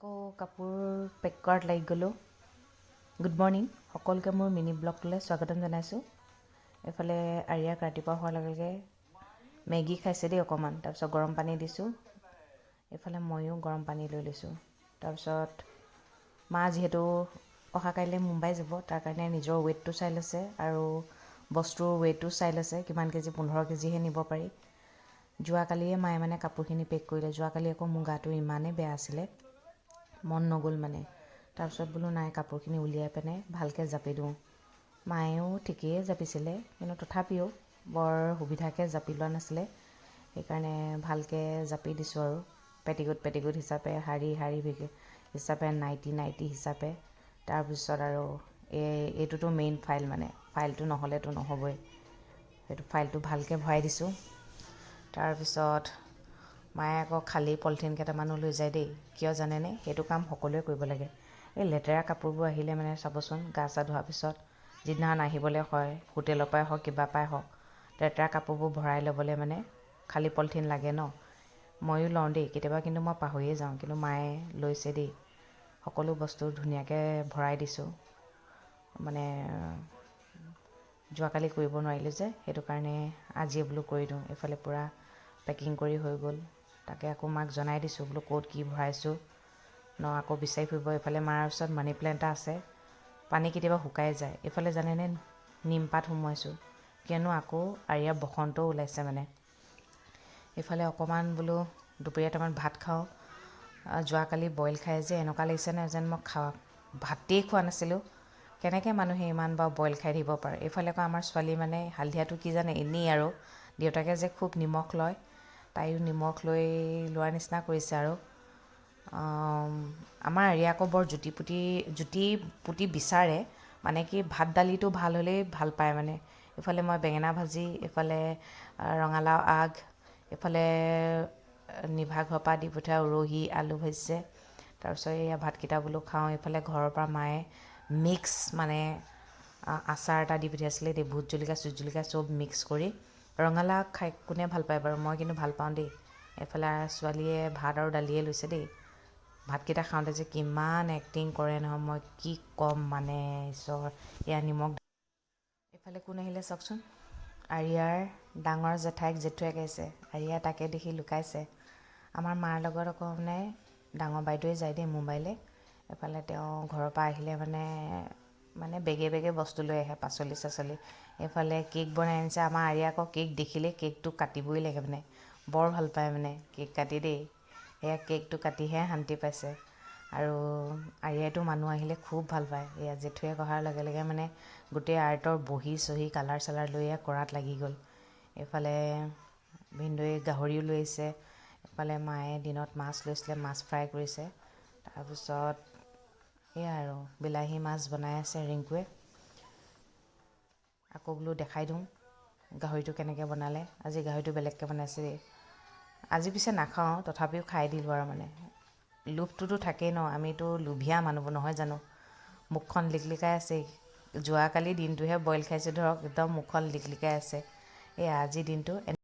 আকৌ কাপোৰ পেক কৰাত লাগি গ'লোঁ। গুড মৰ্ণিং, সকলোকে মোৰ মিনি ব্লগটোলৈ স্বাগতম জনাইছোঁ। এইফালে আৰিয়াক ৰাতিপুৱা হোৱাৰ লগে লগে মেগী খাইছে দেই অকণমান, তাৰপিছত গৰম পানী দিছোঁ। এইফালে ময়ো গৰম পানী লৈ লৈছোঁ। তাৰপিছত মা যিহেতু অহা কাইলৈ মুম্বাই যাব, তাৰ কাৰণে নিজৰ ৱেইটটো চাই লৈছে আৰু বস্তুৰ ৱেইটো চাই লৈছে, কিমান কেজি, 15 কেজিহে নিব পাৰি। যোৱাকালিয়ে মায়ে মানে কাপোৰখিনি পেক কৰিলে। যোৱাকালি আকৌ মোৰ গাটো ইমানেই বেয়া আছিলে, মন নগ'ল মানে। তাৰপিছত বোলো নাই, কাপোৰখিনি উলিয়াই পিনে ভালকৈ জাপি দিওঁ। মায়েও ঠিকেই জাপিছিলে, কিন্তু তথাপিও বৰ সুবিধাকৈ জাপি লোৱা নাছিলে। সেইকাৰণে ভালকৈ জাপি দিছোঁ আৰু পেটিকোট হিচাপে, শাৰী হিচাপে, নাইটি হিচাপে। তাৰপিছত আৰু এইটোতো মেইন ফাইল, মানে ফাইলটো নহ'লেতো নহ'বই। সেইটো ফাইলটো ভালকৈ ভৰাই দিছোঁ। তাৰপিছত মায়ে আকৌ খালী পলিথিন কেইটামানো লৈ যায় দেই। কিয় জানেনে? সেইটো কাম সকলোৱে কৰিব লাগে। এই লেতেৰা কাপোৰবোৰ আহিলে মানে চাবচোন, গা চা ধোৱাৰ পিছত যিদিনাখন আহিবলৈ হয়, হোটেলৰ পৰাই হওক কিবা পৰাই হওক, লেতেৰা কাপোৰবোৰ ভৰাই ল'বলৈ মানে খালী পলিথিন লাগে ন। ময়ো লওঁ দেই কেতিয়াবা, কিন্তু মই পাহৰিয়ে যাওঁ। কিন্তু মায়ে লৈছে দেই, সকলো বস্তু ধুনীয়াকৈ ভৰাই দিছোঁ। মানে যোৱাকালি কৰিব নোৱাৰিলোঁ যে, সেইটো কাৰণে আজিয়ে বোলো কৰি দিওঁ। এইফালে পূৰা পেকিং কৰি হৈ গ'ল। তাকে আকৌ মাক জনাই দিছোঁ, বোলো ক'ত কি ভৰাইছোঁ ন, আকৌ বিচাৰি ফুৰিব। এইফালে মাৰ ওচৰত মানি প্লেণ্ট এটা আছে, পানী কেতিয়াবা শুকাই যায়। এইফালে জানেনে, নিমপাত সোমোৱাইছোঁ, কিয়নো আকৌ আৰিয়া বসন্তও ওলাইছে মানে। এইফালে অকণমান বোলো দুপৰীয়া টাইমত ভাত খাওঁ। যোৱাকালি বইল খাই যে এনেকুৱা লাগিছেনে যেন মই ভাতেই খোৱা নাছিলোঁ। কেনেকৈ মানুহে ইমান বাৰু বইল খাই থাকিব পাৰে। এইফালে আকৌ আমাৰ ছোৱালী মানে হালধিয়াটো কি জানে, এনেই আৰু দেউতাকে যে খুব নিমখ লয়, তাইও নিমখ লৈ লোৱাৰ নিচিনা কৰিছে আৰু। আমাৰ আৰিয়া আকৌ বৰ জুতি পুতি বিচাৰে, মানে কি ভাত দালিটো ভাল হ'লেই ভাল পায় মানে। এইফালে মই বেঙেনা ভাজি, এইফালে ৰঙালাও আগ, এইফালে নিভা ঘৰৰ পৰা দি পঠোৱা উৰহি আলু ভাজিছে। তাৰপিছত এয়া ভাতকেইটা বোলো খাওঁ। এইফালে ঘৰৰ পৰা মায়ে মিক্স মানে আচাৰ এটা দি পঠিয়াইছিলে দেই, ভোট জলকীয়া চুট জলকীয়া চব মিক্স কৰি। ৰঙালাও আগ খাই কোনে ভাল পায় বাৰু, মই কিন্তু ভাল পাওঁ দেই। এইফালে ছোৱালীয়ে ভাত আৰু দালিয়ে লৈছে দেই। ভাতকেইটা খাওঁতে যে কিমান এক্টিং কৰে নহয়, মই কি ক'ম মানে, ঈশ্বৰ। এয়া নিমখ। এইফালে কোন আহিলে চাওকচোন, আৰিয়াৰ ডাঙৰ জেঠুৱেক আহিছে। আৰিয়া তাকে দেখি লুকাইছে। আমাৰ মাৰ লগত আকৌ মানে ডাঙৰ বাইদেৱে যায় দেই মুম্বাইলৈ। এইফালে তেওঁ ঘৰৰ পৰা আহিলে মানে বেগে বস্তু লৈ আহে, পাচলি চাচলি। এইফালে কেক বনাই আনিছে। আমাৰ আৰিয়া আকৌ কেক দেখিলেই কেকটো কাটিবই লাগে মানে, বৰ ভাল পায় মানে কেক কাটি দেই। এয়া কেকটো কাটিহে শান্তি পাইছে। আৰু আৰিয়াইতো মানুহ আহিলে খুব ভাল পায়। এয়া জেঠুৱেক অহাৰ লগে লগে মানে গোটেই আৰ্টৰ বহি চহি কালাৰ চালাৰ লৈ কৰাত লাগি গ'ল। এইফালে ভিনদেউৱে গাহৰিও লৈ আহিছে। এইফালে মায়ে দিনত মাছ লৈছিলে, মাছ ফ্ৰাই কৰিছে। তাৰপিছত এয়া আৰু বিলাহী মাছ বনাই আছে ৰিংকুৱে। আকৌ বোলো দেখাই দিওঁ গাহৰিটো কেনেকৈ বনালে। আজি গাহৰিটো বেলেগকৈ বনাইছে দেই। আজি পিছে নাখাওঁ, তথাপিও খাই দিলোঁ আৰু মানে। লোভটোতো থাকেই ন, আমিতো লোভীয়া মানুহবোৰ নহয় জানো। মুখখন লিকলিকাই আছে। যোৱাকালি দিনটোহে বইল খাইছোঁ ধৰক, একদম মুখখন লিকলিকাই আছে। এই আজিৰ দিনটো